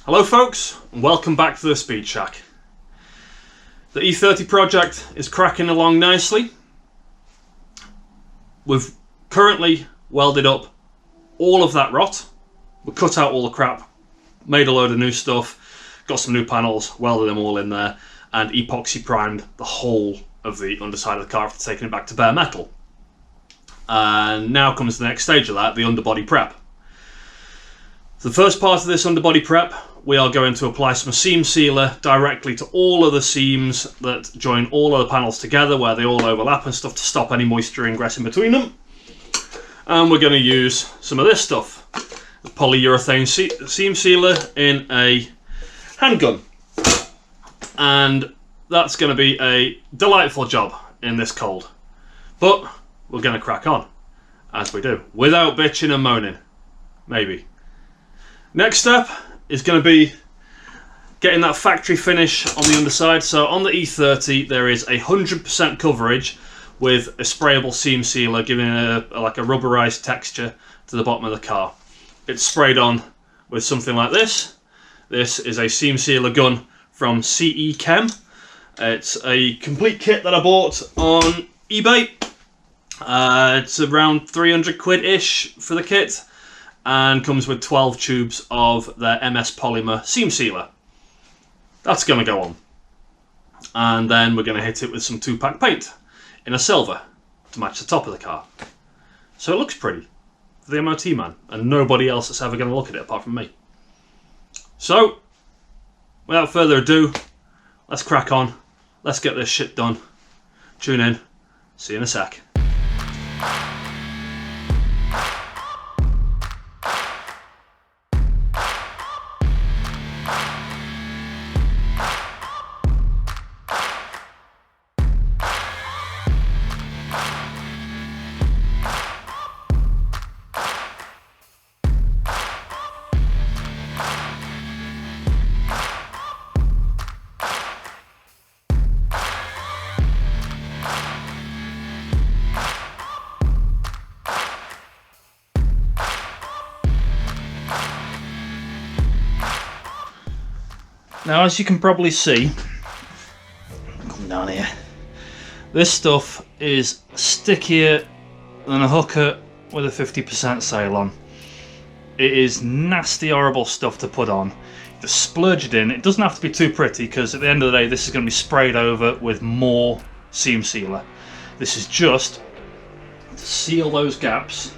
Hello folks, and welcome back to the Speed Shack. The E30 project is cracking along nicely. We've currently welded up all of that rot. We cut out all the crap, made a load of new stuff, got some new panels, welded them all in there, and epoxy primed the whole of the underside of the car after taking it back to bare metal. And now comes the next stage of that, the underbody prep. The first part of this underbody prep, we are going to apply some seam sealer directly to all of the seams that join all of the panels together where they all overlap and stuff to stop any moisture ingress in between them. And we're going to use some of this stuff, the polyurethane seam sealer in a handgun. And that's going to be a delightful job in this cold. But we're going to crack on, as we do, without bitching and moaning, maybe. Next step is going to be getting that factory finish on the underside. So on the E30 there is 100% coverage with a sprayable seam sealer, giving it like a rubberized texture to the bottom of the car. It's sprayed on with something like this. This is a seam sealer gun from Chem. It's a complete kit that I bought on eBay. It's around 300 quid-ish for the kit, and comes with 12 tubes of their MS Polymer seam sealer. That's going to go on. And then we're going to hit it with some 2-pack paint in a silver to match the top of the car. So it looks pretty for the MOT man, and nobody else that's ever going to look at it apart from me. So, without further ado, let's crack on. Let's get this shit done. Tune in. See you in a sec. Now, as you can probably see, come down here, this stuff is stickier than a hooker with a 50% sail on. It is nasty, horrible stuff to put on. Just splurge it in. It doesn't have to be too pretty, because at the end of the day this is going to be sprayed over with more seam sealer. This is just to seal those gaps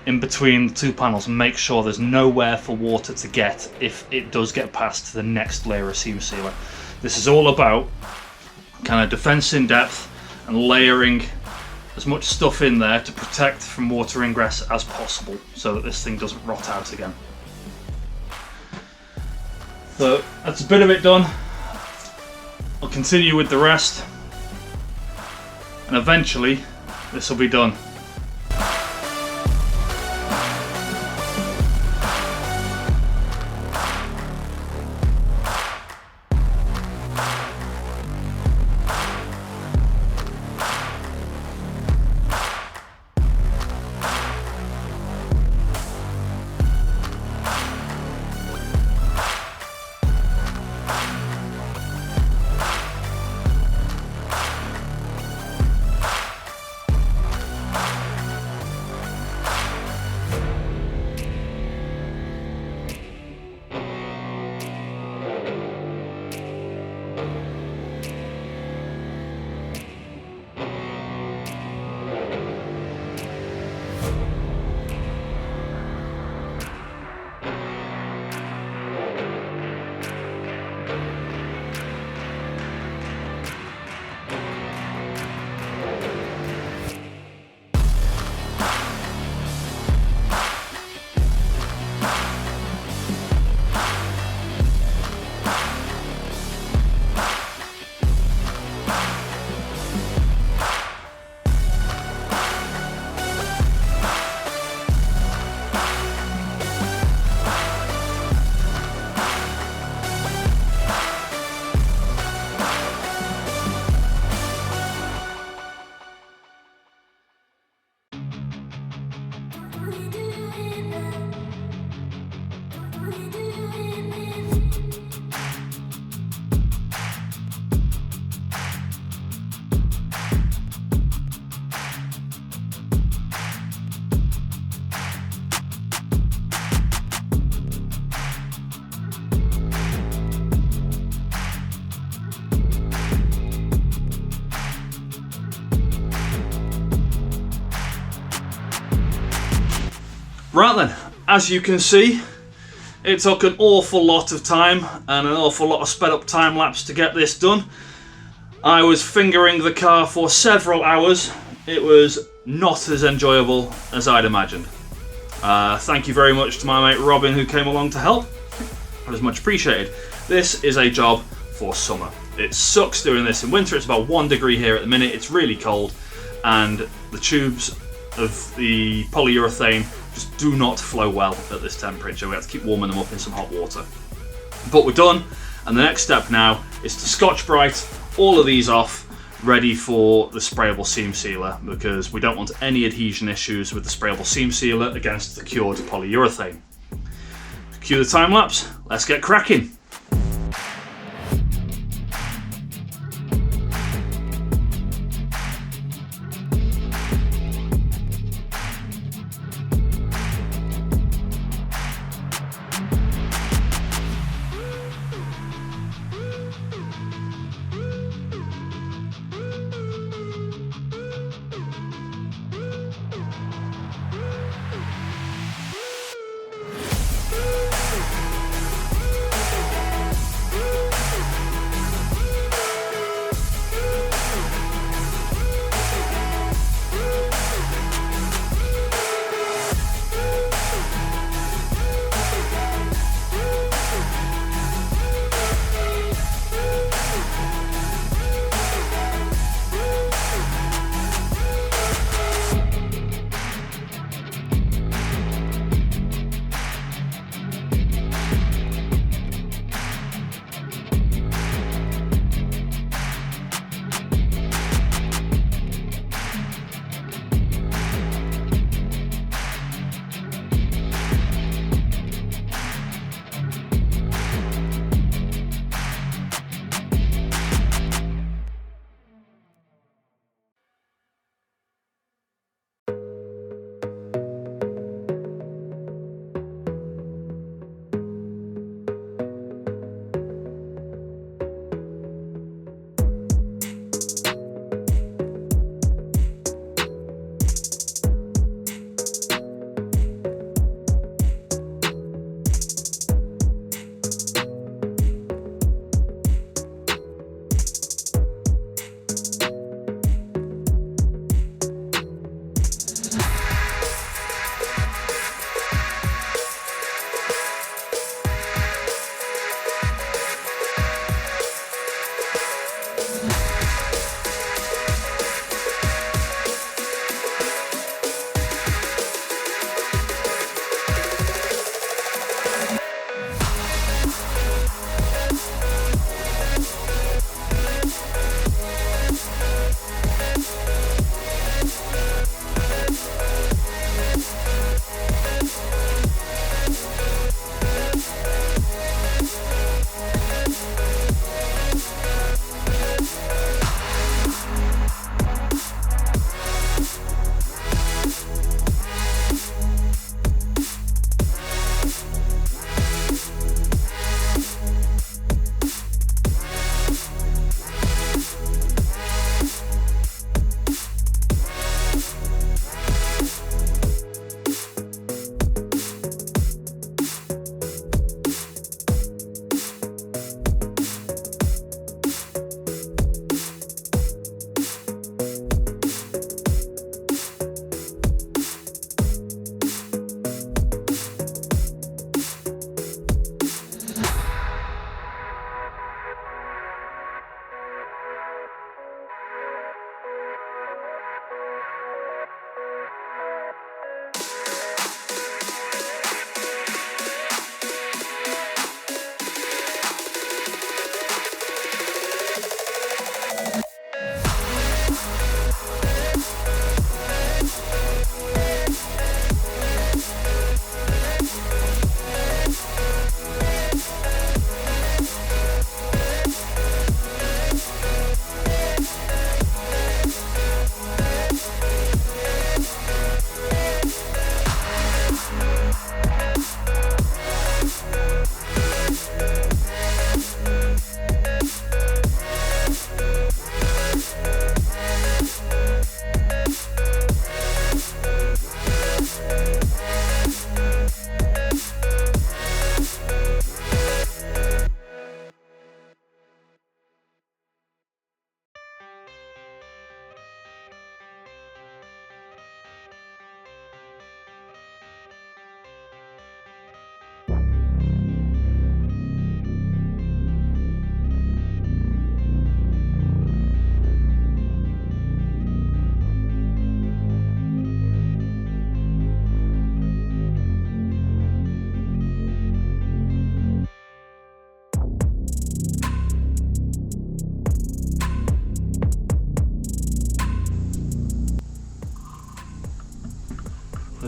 in between the two panels and make sure there's nowhere for water to get if it does get past the next layer of seam sealer. This is all about kind of defense in depth and layering as much stuff in there to protect from water ingress as possible so that this thing doesn't rot out again. So that's a bit of it done. I'll continue with the rest, and eventually this will be done. Right then, as you can see, it took an awful lot of time and an awful lot of sped up time lapse to get this done. I was fingering the car for several hours. It was not as enjoyable as I'd imagined. Thank you very much to my mate Robin who came along to help. It was much appreciated. This is a job for summer. It sucks doing this in winter. It's about 1 degree here at the minute. It's really cold and the tubes of the polyurethane just do not flow well at this temperature. We have to keep warming them up in some hot water. But we're done, and the next step now is to Scotch-Brite all of these off, ready for the sprayable seam sealer, because we don't want any adhesion issues with the sprayable seam sealer against the cured polyurethane. Cue the time lapse, let's get cracking.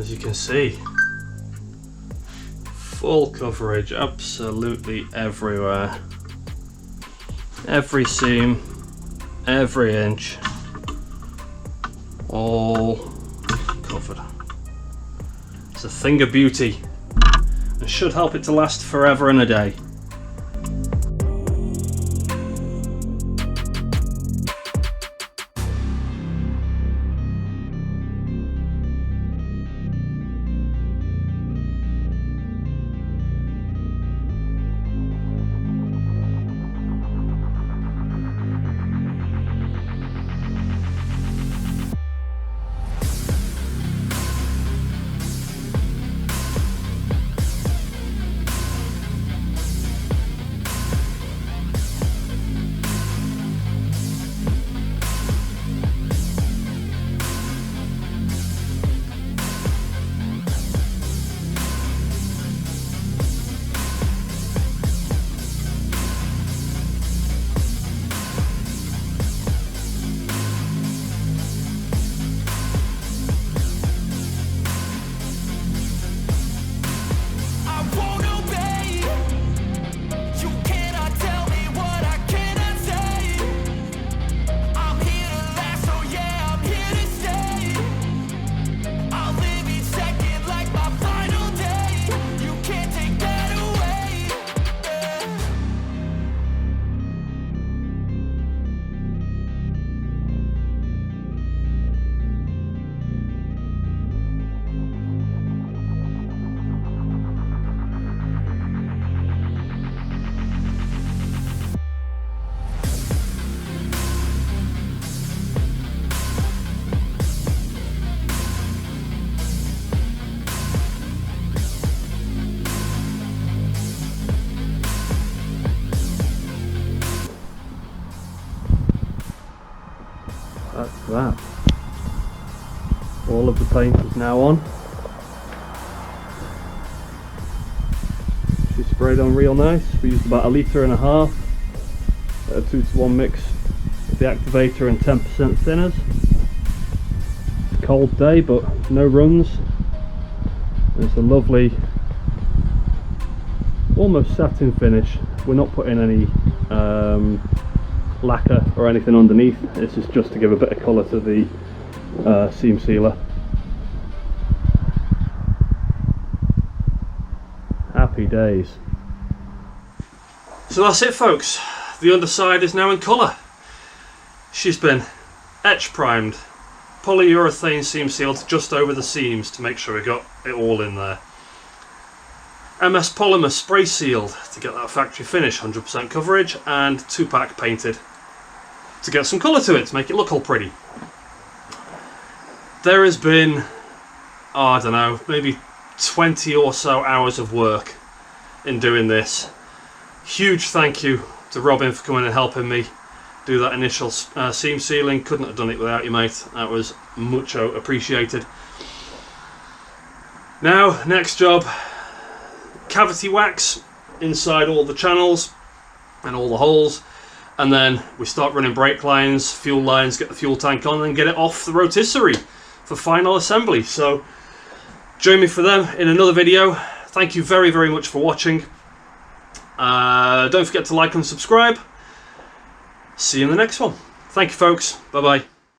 as you can see, full coverage, absolutely everywhere. Every seam, every inch, all covered. It's a thing of beauty and should help it to last forever and a day. That's that. All of the paint is now on. She sprayed on real nice. We used about 1.5 litres, a 2-to-1 mix of the activator and 10% thinners. It's a cold day but no runs. It's a lovely, almost satin finish. We're not putting any lacquer or anything underneath. This is just to give a bit of colour to the seam sealer. Happy days. So that's it, folks. The underside is now in colour. She's been etch primed, polyurethane seam sealed just over the seams to make sure we got it all in there. MS Polymer spray sealed to get that factory finish, 100% coverage, and 2-pack painted to get some colour to it, to make it look all pretty. There has been, I don't know, maybe 20 or so hours of work in doing this. Huge thank you to Robin for coming and helping me do that initial seam sealing. Couldn't have done it without you, mate. That was much appreciated. Now, next job, cavity wax inside all the channels and all the holes, and then we start running brake lines, fuel lines, get the fuel tank on and get it off the rotisserie for final assembly. So join me for them in another video. Thank you very, very much for watching. Don't forget to like and subscribe. See you in the next one. Thank you, folks. Bye bye.